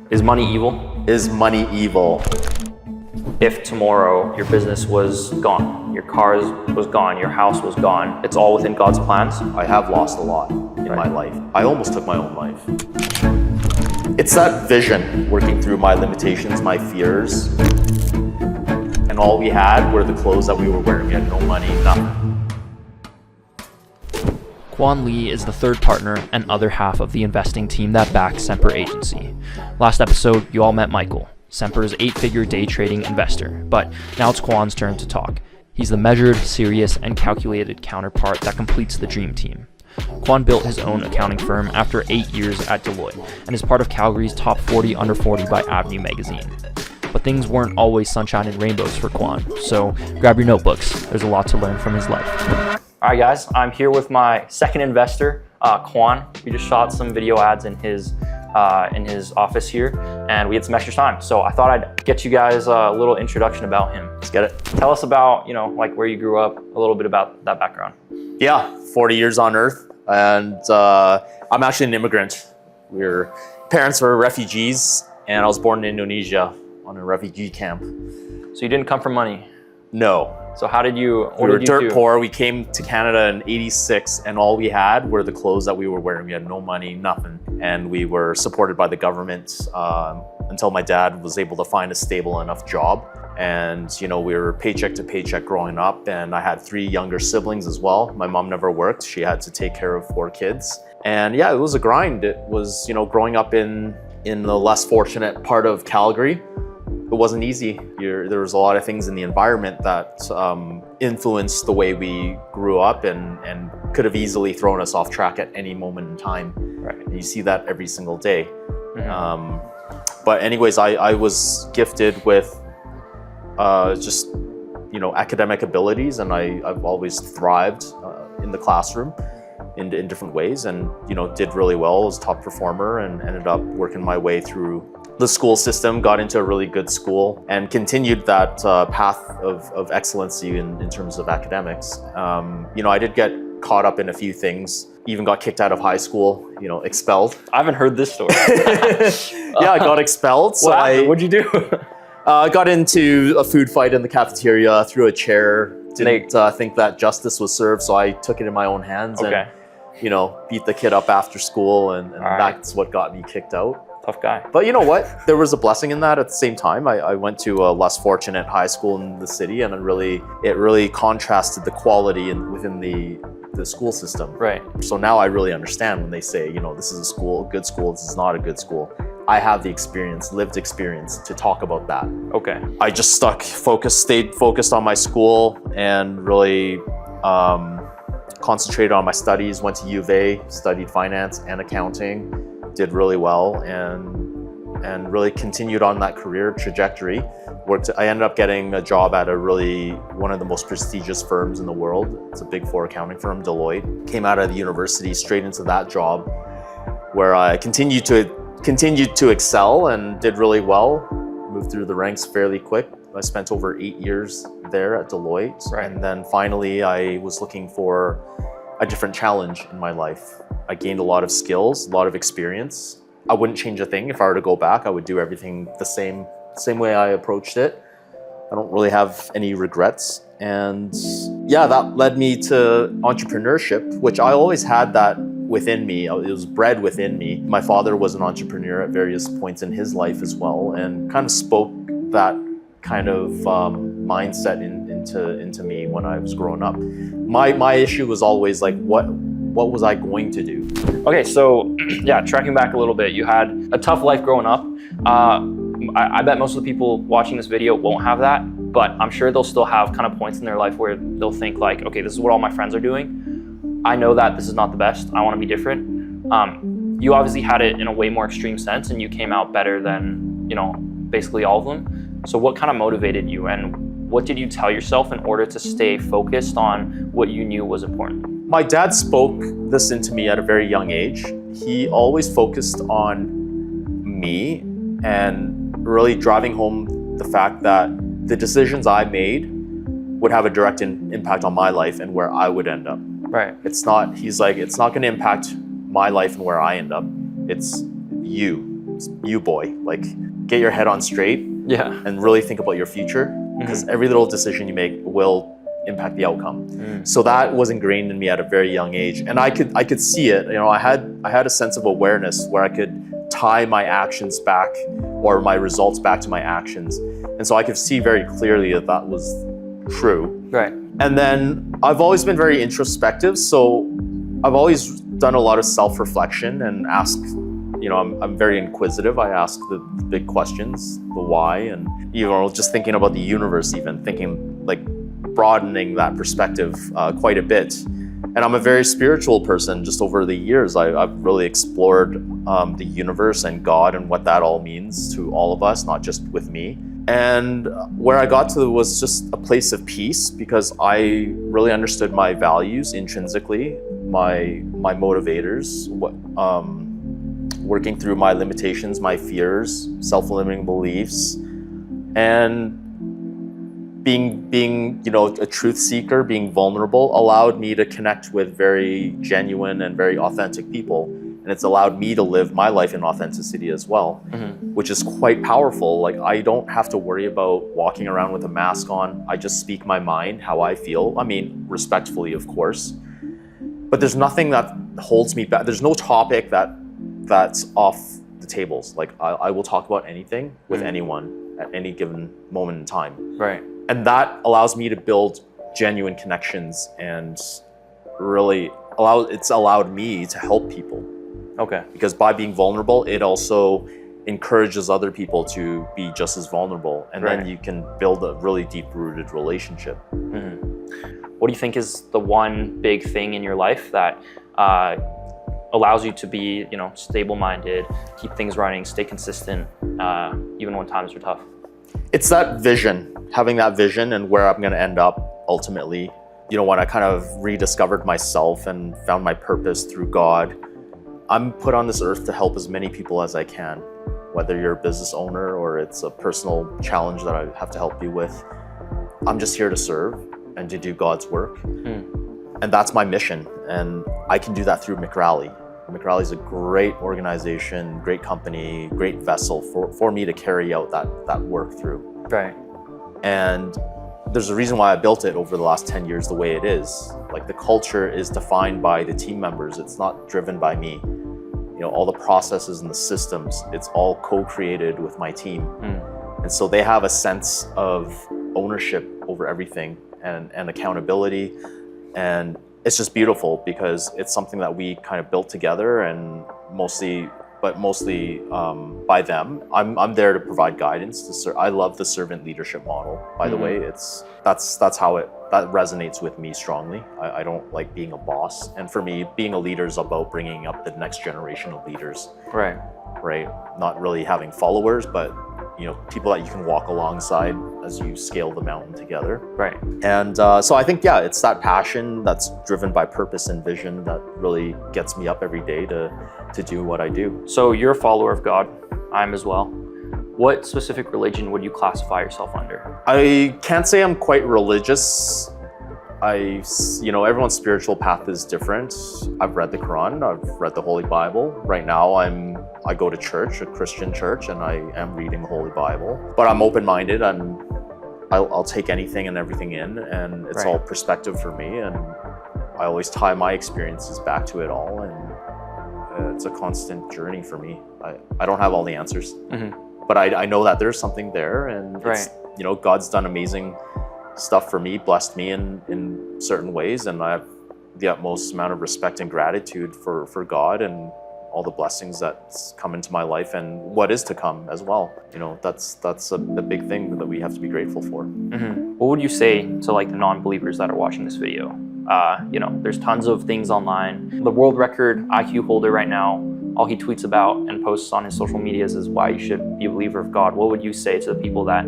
Is money evil? Is money evil? If tomorrow your business was gone, your car was gone, your house was gone, it's all within God's plans? I have lost a lot in my life. I almost took my own life. It's that vision, working through my limitations, my fears. And all we had were the clothes that we were wearing. We had no money, nothing. Quan Lee is the third partner and other half of the investing team that backs Semper Agency. Last episode, you all met Michael, Semper's 8-figure day trading investor, but now it's Quan's turn to talk. He's the measured, serious, and calculated counterpart that completes the dream team. Quan built his own accounting firm after 8 years at Deloitte and is part of Calgary's top 40 under 40 by Avenue magazine. But things weren't always sunshine and rainbows for Quan, so grab your notebooks. There's a lot to learn from his life. All right, guys, I'm here with my second investor, Quan. We just shot some video ads in his office here, and we had some extra time. So I thought I'd get you guys a little introduction about him. Let's get it. Tell us about, like where you grew up, a little bit about that background. Yeah, 40 years on Earth, and I'm actually an immigrant. Parents were refugees, and I was born in Indonesia on a refugee camp. So you didn't come from money? No. So how did you, we were dirt poor. We came to Canada in '86, and all we had were the clothes that we were wearing. We had no money, nothing. And we were supported by the government until my dad was able to find a stable enough job. And we were paycheck to paycheck growing up, and I had 3 younger siblings as well. My mom never worked. She had to take care of 4 kids. And yeah, it was a grind. It was, growing up in the less fortunate part of Calgary. It wasn't easy. There was a lot of things in the environment that influenced the way we grew up and could have easily thrown us off track at any moment in time. Right. And you see that every single day. Mm-hmm. But anyways, I was gifted with just academic abilities, and I've always thrived in the classroom in different ways, and did really well as top performer, and ended up working my way through the school system, got into a really good school, and continued that path of excellency in terms of academics. I did get caught up in a few things, even got kicked out of high school, expelled. I haven't heard this story. Yeah, I got expelled. So what'd you do? I got into a food fight in the cafeteria, threw a chair, didn't think that justice was served, so I took it in my own hands and beat the kid up after school, and that's what got me kicked out. Tough guy. But you know what? There was a blessing in that at the same time. I went to a less fortunate high school in the city, and it really contrasted the quality within the school system. Right. So now I really understand when they say, this is a good school, this is not a good school. I have the experience, lived experience to talk about that. Okay. I just stayed focused on my school, and really concentrated on my studies, went to U of A, studied finance and accounting, did really well, and really continued on that career trajectory. I ended up getting a job at one of the most prestigious firms in the world. It's a Big 4 accounting firm, Deloitte. Came out of the university straight into that job, where I continued to excel and did really well. Moved through the ranks fairly quick. I spent over 8 years there at Deloitte. Right. And then finally I was looking for a different challenge in my life. I gained a lot of skills, a lot of experience. I wouldn't change a thing. If I were to go back, I would do everything the same way I approached it. I don't really have any regrets. And yeah, that led me to entrepreneurship, which I always had that within me. It was bred within me. My father was an entrepreneur at various points in his life as well, and kind of spoke that kind of mindset into me when I was growing up. My issue was always like, what was I going to do? Okay, so yeah, tracking back a little bit, you had a tough life growing up. I bet most of the people watching this video won't have that, but I'm sure they'll still have kind of points in their life where they'll think like, okay, this is what all my friends are doing. I know that this is not the best. I want to be different. You obviously had it in a way more extreme sense, and you came out better than, basically all of them. So what kind of motivated you, and what did you tell yourself in order to stay focused on what you knew was important? My dad spoke this into me at a very young age. He always focused on me and really driving home the fact that the decisions I made would have a direct impact on my life and where I would end up. Right. He's like, it's not going to impact my life and where I end up. It's you. you boy, like get your head on straight Yeah. and really think about your future, because every little decision you make will impact the outcome. So that was ingrained in me at a very young age, and I could see it. I had a sense of awareness where I could tie my actions back, or my results back to my actions, and so I could see very clearly that was true. Right. And then I've always been very introspective, so I've always done a lot of self-reflection and ask. I'm very inquisitive. I ask the big questions, the why, and just thinking about the universe, even thinking like broadening that perspective quite a bit. And I'm a very spiritual person. Just over the years, I've really explored the universe and God and what that all means to all of us, not just with me. And where I got to was just a place of peace, because I really understood my values intrinsically, my motivators, working through my limitations, my fears, self-limiting beliefs, and being a truth seeker, being vulnerable, allowed me to connect with very genuine and very authentic people. And it's allowed me to live my life in authenticity as well, which is quite powerful. Like, I don't have to worry about walking around with a mask on. I just speak my mind, how I feel. I mean, respectfully, of course. But there's nothing that holds me back. There's no topic that's off the tables. Like, I will talk about anything with anyone at any given moment in time. Right. And that allows me to build genuine connections, and really it's allowed me to help people. Okay. Because by being vulnerable, it also encourages other people to be just as vulnerable. And then you can build a really deep-rooted relationship. What do you think is the one big thing in your life that allows you to be, stable-minded, keep things running, stay consistent, even when times are tough? It's that vision, having that vision and where I'm going to end up ultimately. When I kind of rediscovered myself and found my purpose through God, I'm put on this earth to help as many people as I can, whether you're a business owner or it's a personal challenge that I have to help you with. I'm just here to serve and to do God's work. And that's my mission. And I can do that through McRally. McRally is a great organization, great company, great vessel for me to carry out that work through. Right. And there's a reason why I built it over the last 10 years the way it is. Like, the culture is defined by the team members. It's not driven by me. All the processes and the systems, it's all co-created with my team. And so they have a sense of ownership over everything and accountability. And it's just beautiful, because it's something that we kind of built together, and mostly by them. I'm there to provide guidance. I love the servant leadership model, by the way. That's how that resonates with me strongly. I don't like being a boss. And for me, being a leader is about bringing up the next generation of leaders. Right. Not really having followers, but people that you can walk alongside as you scale the mountain together. Right. And so I think, it's that passion that's driven by purpose and vision that really gets me up every day to do what I do. So you're a follower of God. I'm as well. What specific religion would you classify yourself under? I can't say I'm quite religious. Everyone's spiritual path is different. I've read the Quran, I've read the Holy Bible. Right now I go to church, a Christian church, and I am reading the Holy Bible. But I'm open-minded, and I'll take anything and everything in, and it's all perspective for me, and I always tie my experiences back to it all, and it's a constant journey for me. I don't have all the answers, but I know that there's something there, and God's done amazing stuff for me, blessed me in certain ways, and I have the utmost amount of respect and gratitude for God and all the blessings that's come into my life and what is to come as well. That's a big thing that we have to be grateful for. What would you say to the non-believers that are watching this video? There's tons of things online. The world record IQ holder right now, all he tweets about and posts on his social medias is why you should be a believer of God. What would you say to the people that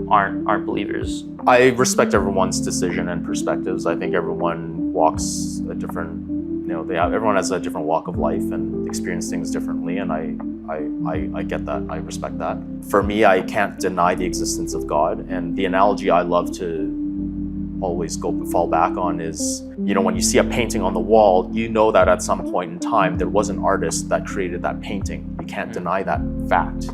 aren't believers? I respect everyone's decision and perspectives. I think everyone walks a different, everyone has a different walk of life and experience things differently, and I get that. I respect that. For me, I can't deny the existence of God, and the analogy I love to always fall back on is, when you see a painting on the wall, you know that at some point in time there was an artist that created that painting. You can't deny that fact.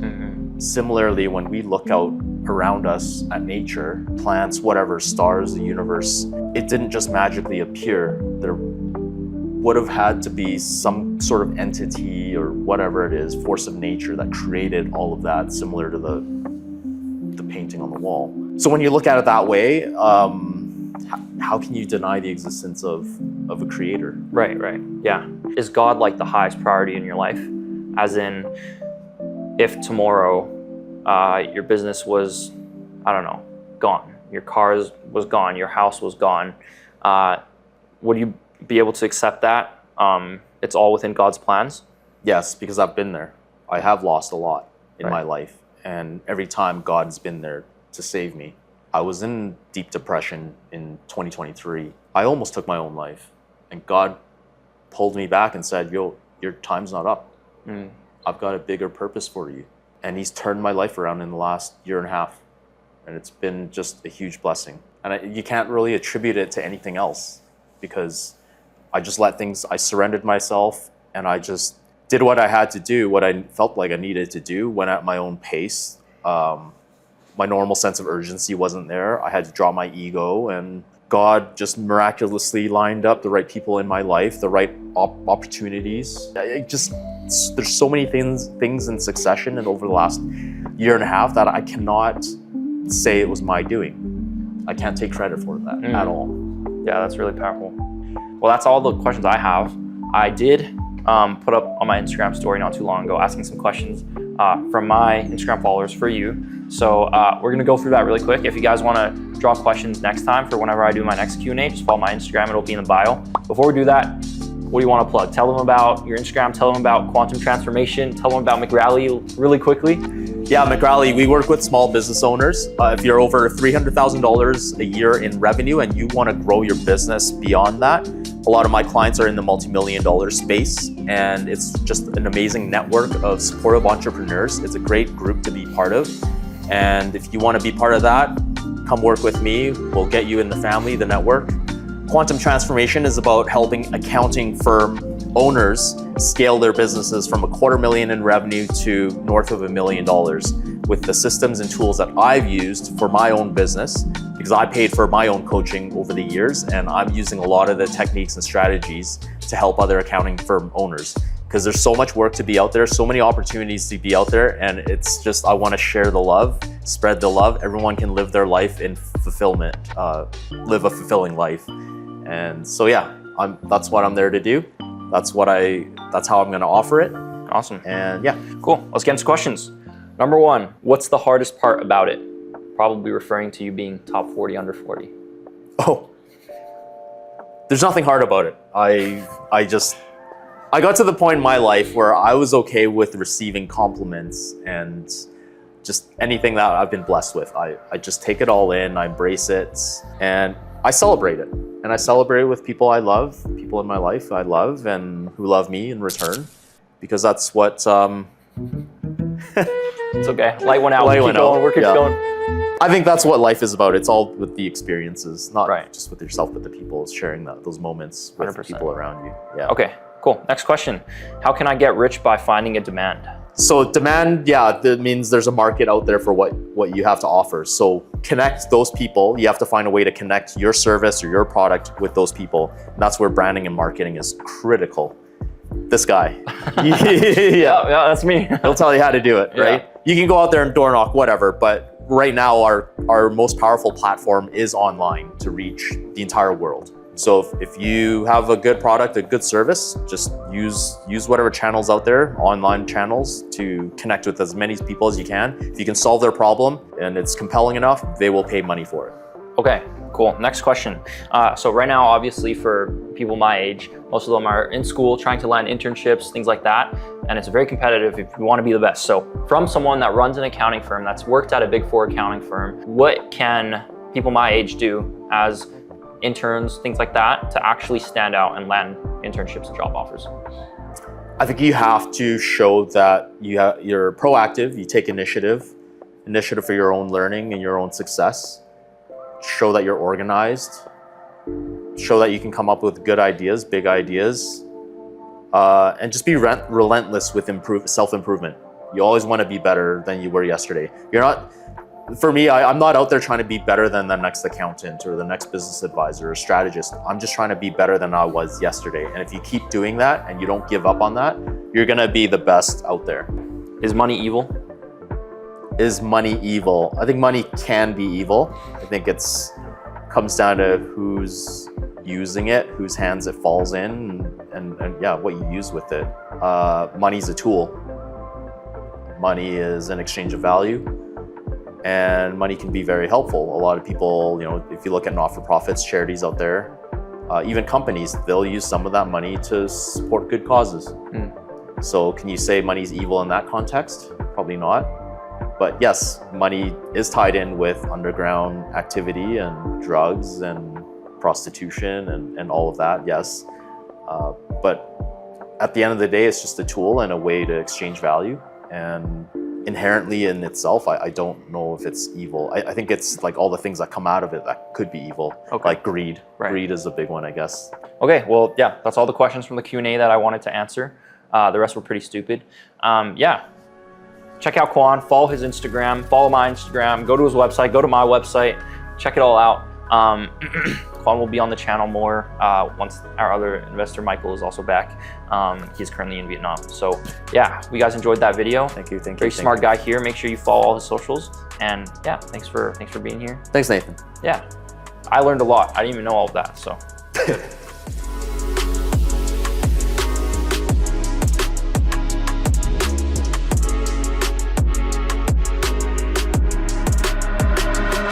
Similarly, when we look out around us at nature, plants, whatever, stars, the universe, it didn't just magically appear. There would have had to be some sort of entity or whatever it is, force of nature that created all of that, similar to the painting on the wall. So when you look at it that way, how can you deny the existence of a creator? Right. Yeah. Is God like the highest priority in your life? As in, if tomorrow your business was, I don't know, gone, your car was gone, your house was gone, would you be able to accept that? It's all within God's plans? Yes, because I've been there. I have lost a lot in my life. And every time God's been there to save me. I was in deep depression in 2023. I almost took my own life. And God pulled me back and said, yo, your time's not up. I've got a bigger purpose for you. And he's turned my life around in the last year and a half. And it's been just a huge blessing. And you can't really attribute it to anything else, because I just I surrendered myself, and I just did what I had to do, what I felt like I needed to do, went at my own pace. My normal sense of urgency wasn't there. I had to drop my ego, and God just miraculously lined up the right people in my life, the right opportunities. There's so many things in succession and over the last year and a half that I cannot say it was my doing. I can't take credit for that at all. Yeah, that's really powerful. Well, that's all the questions I have. I did put up on my Instagram story not too long ago asking some questions from my Instagram followers for you. So we're gonna go through that really quick. If you guys wanna draw questions next time for whenever I do my next Q&A, just follow my Instagram, it'll be in the bio. Before we do that, what do you wanna plug? Tell them about your Instagram, tell them about Quantum Transformation, tell them about McRally really quickly. Yeah, McRally, we work with small business owners. If you're over $300,000 a year in revenue and you wanna grow your business beyond that, a lot of my clients are in the multi-million-dollar space, and it's just an amazing network of supportive entrepreneurs. It's a great group to be part of. And if you want to be part of that, come work with me. We'll get you in the family, the network. Quantum Transformation is about helping accounting firm owners scale their businesses from $250,000 in revenue to north of $1 million with the systems and tools that I've used for my own business, because I paid for my own coaching over the years, and I'm using a lot of the techniques and strategies to help other accounting firm owners. Because there's so much work to be out there, so many opportunities to be out there, and it's just, I want to share the love, spread the love. Everyone can live their life in fulfillment, live a fulfilling life. And so yeah, that's what I'm there to do. That's how I'm going to offer it. Awesome. And yeah. Cool, let's get into questions. Number one, what's the hardest part about it? Probably referring to you being top 40 under 40. Oh, there's nothing hard about it. I got to the point in my life where I was okay with receiving compliments and just anything that I've been blessed with. I just take it all in, I embrace it, and I celebrate it. And I celebrate it with people I love, people in my life I love, and who love me in return, because that's what... It's okay, light went out, we're keep going. I think that's what life is about. It's all with the experiences, not right. just with yourself, but the people, sharing those moments with 100%. People around you. Yeah. Okay, cool. Next question. How can I get rich by finding a demand? So demand, that means there's a market out there for what you have to offer. So connect those people. You have to find a way to connect your service or your product with those people. And that's where branding and marketing is critical. This guy. Yeah, that's me. He'll tell you how to do it, right? Yeah. You can go out there and door knock, whatever, but right now our most powerful platform is online to reach the entire world. So if you have a good product, a good service, just use whatever channels out there, online channels, to connect with as many people as you can. If you can solve their problem and it's compelling enough, they will pay money for it. Okay, cool. Next question. So right now, obviously for people my age, most of them are in school trying to land internships, things like that. And it's very competitive if you want to be the best. So from someone that runs an accounting firm, that's worked at a Big Four accounting firm, what can people my age do as interns, things like that, to actually stand out and land internships and job offers? I think you have to show that you're proactive, you take initiative for your own learning and your own success. show that you're organized, show that you can come up with good ideas, big ideas, and just be relentless with self-improvement. You always want to be better than you were yesterday. You're not, for me, I'm not out there trying to be better than the next accountant or the next business advisor or strategist. I'm just trying to be better than I was yesterday. And if you keep doing that and you don't give up on that, you're going to be the best out there. Is money evil? Is money evil? I think money can be evil. I think it's comes down to who's using it, whose hands it falls in, and yeah, what you use with it. Money's a tool. Money is an exchange of value, and money can be very helpful. A lot of people, if you look at not-for-profits, charities out there, even companies, they'll use some of that money to support good causes. So can you say money's evil in that context? Probably not. But yes, money is tied in with underground activity and drugs and prostitution and all of that, yes. But at the end of the day, it's just a tool and a way to exchange value. And inherently in itself, I don't know if it's evil. I think it's like all the things that come out of it that could be evil, like greed. Right. Greed is a big one, I guess. Okay, well, yeah, that's all the questions from the Q&A that I wanted to answer. The rest were pretty stupid. Yeah. Check out Quan, follow his Instagram, follow my Instagram, go to his website, go to my website, check it all out. Quan will be on the channel more once our other investor, Michael, is also back. He's currently in Vietnam. So yeah, we guys enjoyed that video. Thank you. Very smart guy here. Make sure you follow all his socials. And yeah, thanks for being here. Thanks, Nathan. Yeah, I learned a lot. I didn't even know all of that, so.